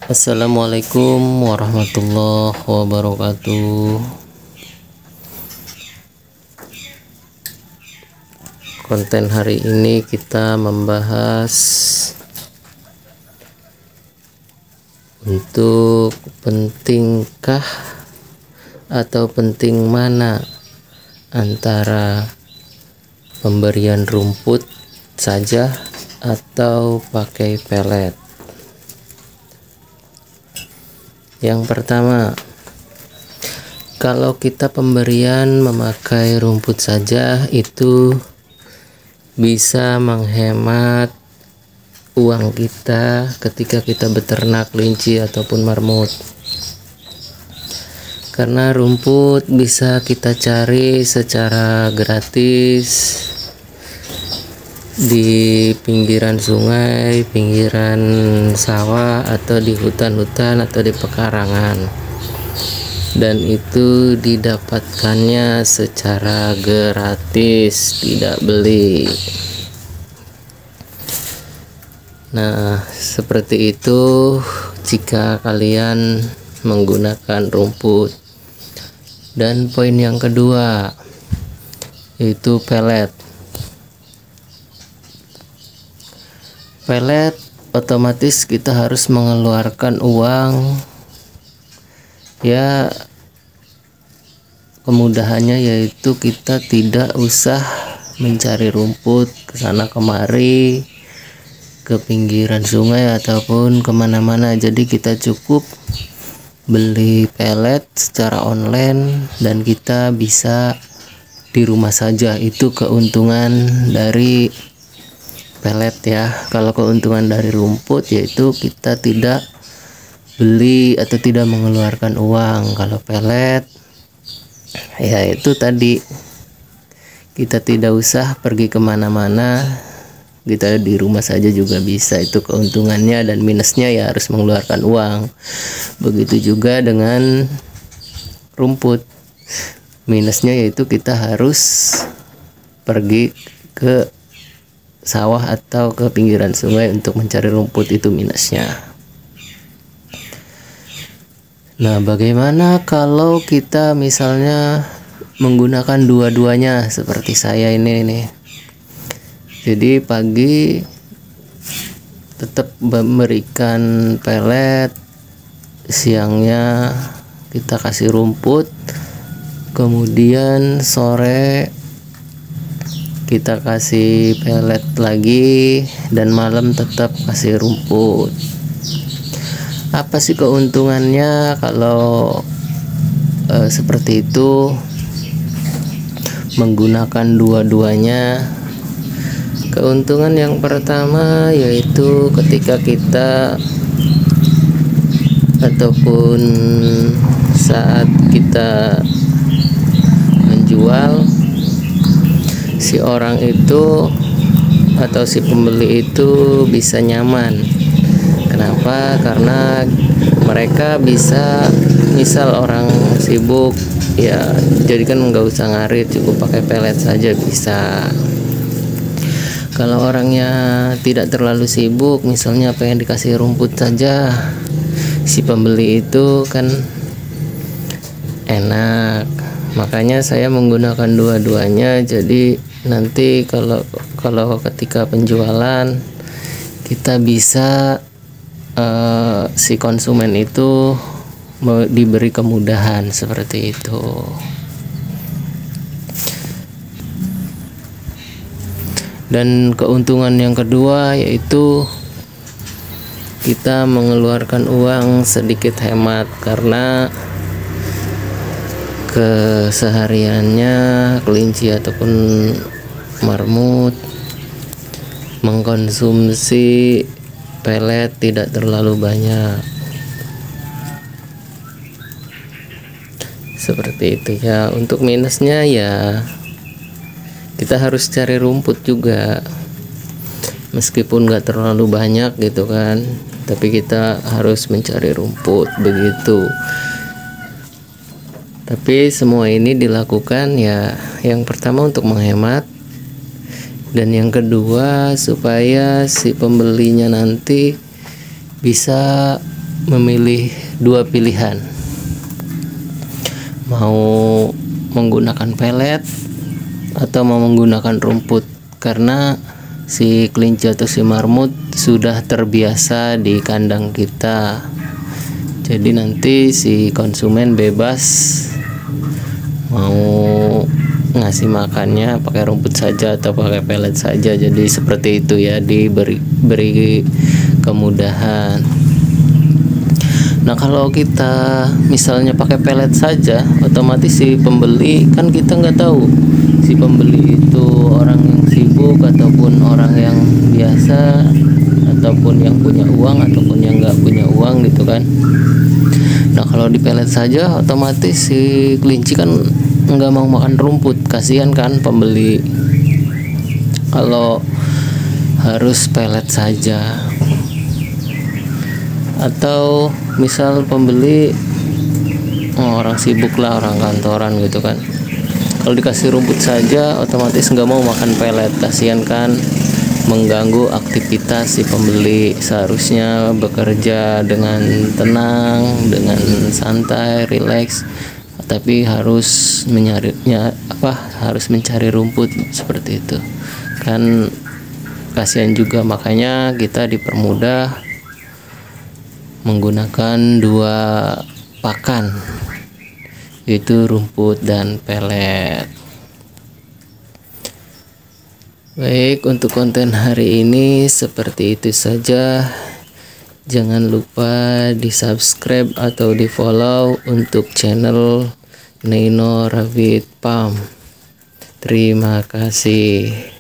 Assalamualaikum warahmatullahi wabarakatuh. Konten hari ini kita membahas untuk pentingkah atau penting mana antara pemberian rumput saja atau pakai pelet. Yang pertama, kalau kita pemberian memakai rumput saja itu bisa menghemat uang kita ketika kita beternak kelinci ataupun marmut. Karena rumput bisa kita cari secara gratis di pinggiran sungai, pinggiran sawah, atau di hutan-hutan atau di pekarangan, dan itu didapatkannya secara gratis, tidak beli. Nah, seperti itu jika kalian menggunakan rumput. Dan poin yang kedua yaitu pelet. Pelet otomatis kita harus mengeluarkan uang. Ya, kemudahannya yaitu kita tidak usah mencari rumput ke sana kemari, ke pinggiran sungai ataupun kemana-mana. Jadi kita cukup beli pelet secara online dan kita bisa di rumah saja. Itu keuntungan dari pelet ya. Kalau keuntungan dari rumput yaitu kita tidak beli atau tidak mengeluarkan uang. Kalau pelet ya itu tadi, kita tidak usah pergi kemana-mana, kita di rumah saja juga bisa. Itu keuntungannya, dan minusnya ya harus mengeluarkan uang. Begitu juga dengan rumput, minusnya yaitu kita harus pergi ke sawah atau ke pinggiran sungai untuk mencari rumput, itu minusnya. Nah, bagaimana kalau kita misalnya menggunakan dua-duanya seperti saya ini nih. Jadi pagi tetap memberikan pelet, siangnya kita kasih rumput, kemudian sore kita kasih pelet lagi, dan malam tetap kasih rumput. Apa sih keuntungannya kalau seperti itu, menggunakan dua-duanya? Keuntungan yang pertama yaitu ketika kita ataupun saat kita menjual, si orang itu atau si pembeli itu bisa nyaman. Kenapa? Karena mereka bisa, misal orang sibuk ya, jadi kan nggak usah ngarit, cukup pakai pelet saja bisa. Kalau orangnya tidak terlalu sibuk, misalnya pengen dikasih rumput saja, si pembeli itu kan enak. Makanya saya menggunakan dua-duanya. Jadi nanti kalau ketika penjualan kita bisa si konsumen itu diberi kemudahan seperti itu. Dan keuntungan yang kedua yaitu kita mengeluarkan uang sedikit hemat, karena kesehariannya kelinci ataupun marmut mengkonsumsi pelet tidak terlalu banyak. Seperti itu ya. Untuk minusnya ya kita harus cari rumput juga, meskipun nggak terlalu banyak gitu kan, tapi kita harus mencari rumput begitu. Tapi semua ini dilakukan ya, yang pertama untuk menghemat, dan yang kedua supaya si pembelinya nanti bisa memilih dua pilihan, mau menggunakan pelet atau mau menggunakan rumput, karena si kelinci atau si marmut sudah terbiasa di kandang kita. Jadi nanti si konsumen bebas mau ngasih makannya pakai rumput saja atau pakai pelet saja. Jadi seperti itu ya, beri kemudahan. Nah, kalau kita misalnya pakai pelet saja, otomatis si pembeli, kan kita nggak tahu si pembeli itu orang yang sibuk ataupun orang yang biasa, ataupun yang punya uang ataupun yang nggak punya uang gitu kan. Nah, kalau di pelet saja otomatis si kelinci kan nggak mau makan rumput, kasihan kan pembeli kalau harus pelet saja. Atau misal pembeli orang sibuk lah, orang kantoran gitu kan, kalau dikasih rumput saja otomatis nggak mau makan pelet, kasihan kan, mengganggu aktivitas si pembeli. Seharusnya bekerja dengan tenang, dengan santai, rileks, tapi harus mencari rumput seperti itu kan, kasihan juga. Makanya kita dipermudah menggunakan dua pakan, yaitu rumput dan pelet. Baik, untuk konten hari ini seperti itu saja. Jangan lupa di subscribe atau di follow untuk channel Nino Rabbit Farm. Terima kasih.